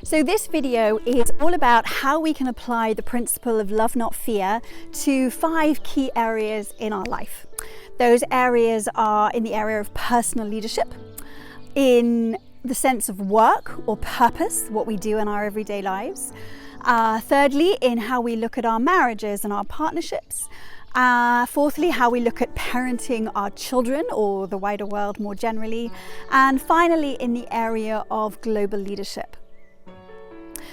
So this video is all about how we can apply the principle of love not fear to 5 key areas in our life. Those areas are in the area of personal leadership, in the sense of work or purpose, what we do in our everyday lives. Thirdly, in how we look at our marriages and our partnerships. Fourthly, how we look at parenting our children or the wider world more generally. And finally, in the area of global leadership.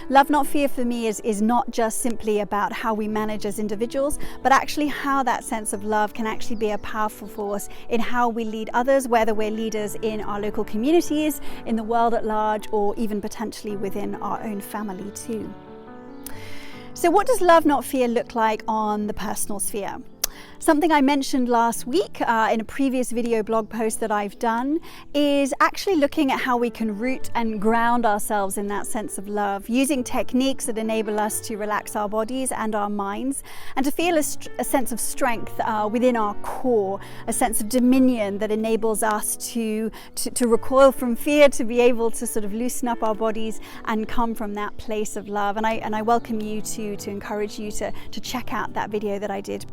Love Not Fear for me is not just simply about how we manage as individuals, but actually how that sense of love can actually be a powerful force in how we lead others, whether we're leaders in our local communities, in the world at large, or even potentially within our own family too. So what does love not fear look like on the personal sphere? Something I mentioned last week in a previous video blog post that I've done is actually looking at how we can root and ground ourselves in that sense of love, using techniques that enable us to relax our bodies and our minds and to feel a sense of strength within our core, a sense of dominion that enables us to recoil from fear, to be able to sort of loosen up our bodies and come from that place of love. And I welcome you to encourage you to check out that video that I did.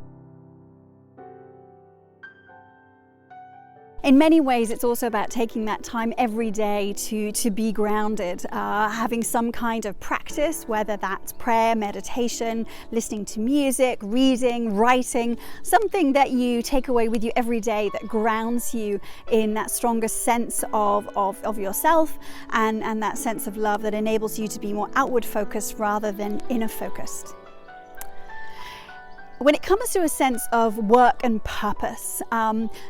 In many ways, it's also about taking that time every day to be grounded, having some kind of practice, whether that's prayer, meditation, listening to music, reading, writing, something that you take away with you every day that grounds you in that stronger sense of yourself and that sense of love that enables you to be more outward focused rather than inner focused. When it comes to a sense of work and purpose,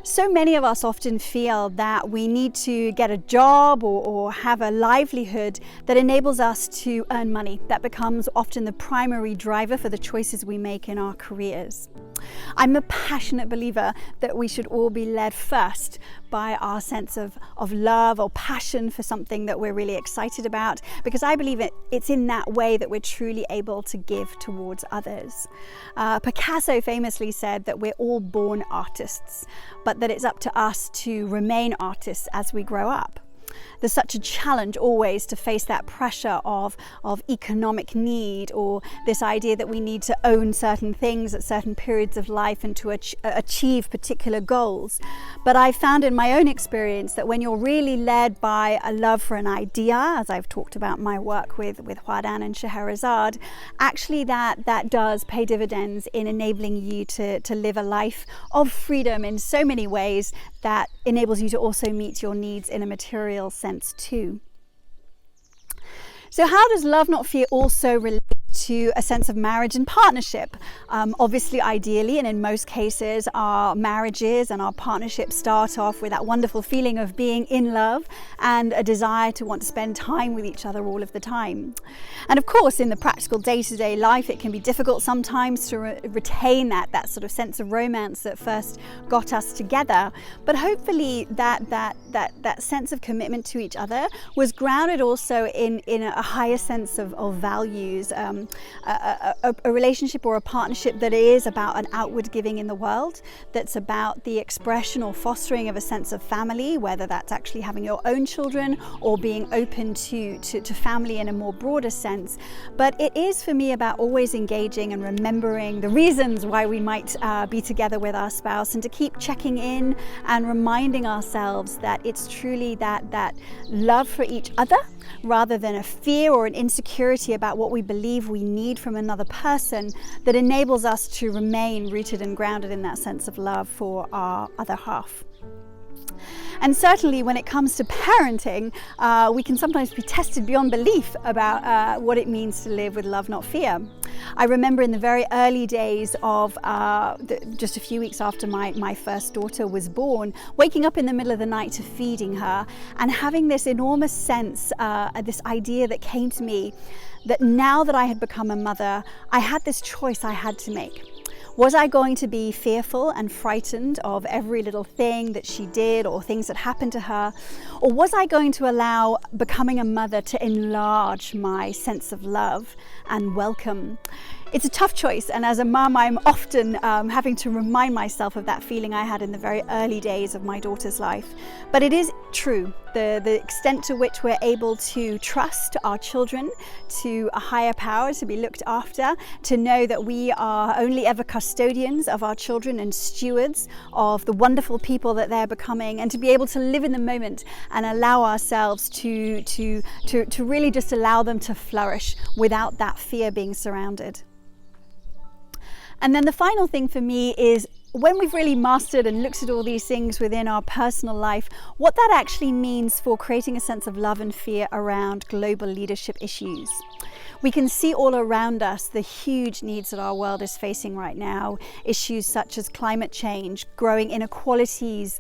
so many of us often feel that we need to get a job or have a livelihood that enables us to earn money. That becomes often the primary driver for the choices we make in our careers. I'm a passionate believer that we should all be led first by our sense of love or passion for something that we're really excited about, because I believe it's in that way that we're truly able to give towards others. Picasso famously said that we're all born artists, but that it's up to us to remain artists as we grow up. There's such a challenge always to face that pressure of economic need, or this idea that we need to own certain things at certain periods of life and to achieve particular goals. But I've found in my own experience that when you're really led by a love for an idea, as I've talked about my work with Juadan and Scheherazade, actually that does pay dividends in enabling you to live a life of freedom in so many ways that enables you to also meet your needs in a material sense too. So how does love not fear also relate to a sense of marriage and partnership? Obviously, ideally, and in most cases, our marriages and our partnerships start off with that wonderful feeling of being in love and a desire to want to spend time with each other all of the time. And of course, in the practical day-to-day life, it can be difficult sometimes to retain that sort of sense of romance that first got us together. But hopefully that sense of commitment to each other was grounded also in a higher sense of values, a relationship or a partnership that is about an outward giving in the world, that's about the expression or fostering of a sense of family, whether that's actually having your own children or being open to family in a more broader sense. But it is for me about always engaging and remembering the reasons why we might be together with our spouse, and to keep checking in and reminding ourselves that it's truly that love for each other rather than a fear or an insecurity about what we believe we need from another person that enables us to remain rooted and grounded in that sense of love for our other half. And certainly when it comes to parenting, we can sometimes be tested beyond belief about what it means to live with love, not fear. I remember in the very early days of just a few weeks after my first daughter was born, waking up in the middle of the night to feeding her and having this enormous sense, this idea that came to me that now that I had become a mother, I had this choice I had to make. Was I going to be fearful and frightened of every little thing that she did or things that happened to her? Or was I going to allow becoming a mother to enlarge my sense of love and welcome? It's a tough choice, and as a mum, I'm often having to remind myself of that feeling I had in the very early days of my daughter's life. But it is true, the extent to which we're able to trust our children to a higher power, to be looked after, to know that we are only ever custodians of our children and stewards of the wonderful people that they're becoming, and to be able to live in the moment and allow ourselves to really just allow them to flourish without that fear being surrounded. And then the final thing for me is, when we've really mastered and looked at all these things within our personal life, what that actually means for creating a sense of love and fear around global leadership issues. We can see all around us the huge needs that our world is facing right now. Issues such as climate change, growing inequalities,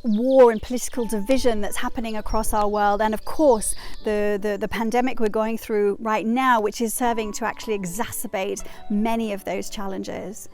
war and political division that's happening across our world, and of course the pandemic we're going through right now, which is serving to actually exacerbate many of those challenges.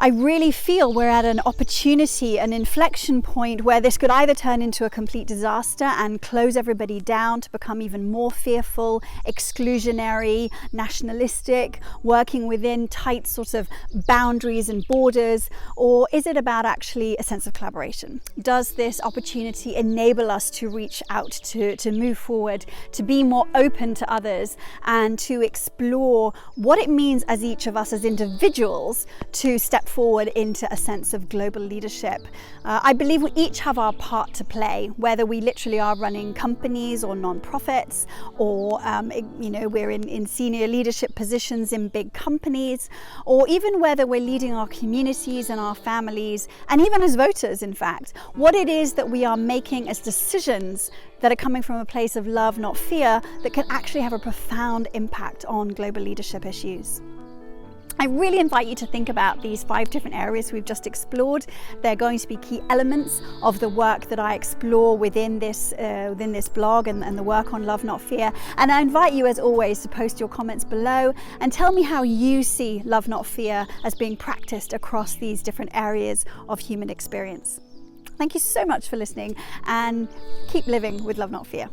I really feel we're at an opportunity, an inflection point, where this could either turn into a complete disaster and close everybody down to become even more fearful, exclusionary, nationalistic, working within tight sort of boundaries and borders, or is it about actually a sense of collaboration? Does this opportunity enable us to reach out, to move forward, to be more open to others, and to explore what it means as each of us as individuals to step forward into a sense of global leadership? I believe we each have our part to play, whether we literally are running companies or non-profits, or we're in senior leadership positions in big companies, or even whether we're leading our communities and our families, and even as voters, in fact. What it is that we are making as decisions that are coming from a place of love, not fear, that can actually have a profound impact on global leadership issues. I really invite you to think about these 5 different areas we've just explored. They're going to be key elements of the work that I explore within this blog and the work on Love Not Fear. And I invite you, as always, to post your comments below and tell me how you see Love Not Fear as being practiced across these different areas of human experience. Thank you so much for listening, and keep living with Love Not Fear.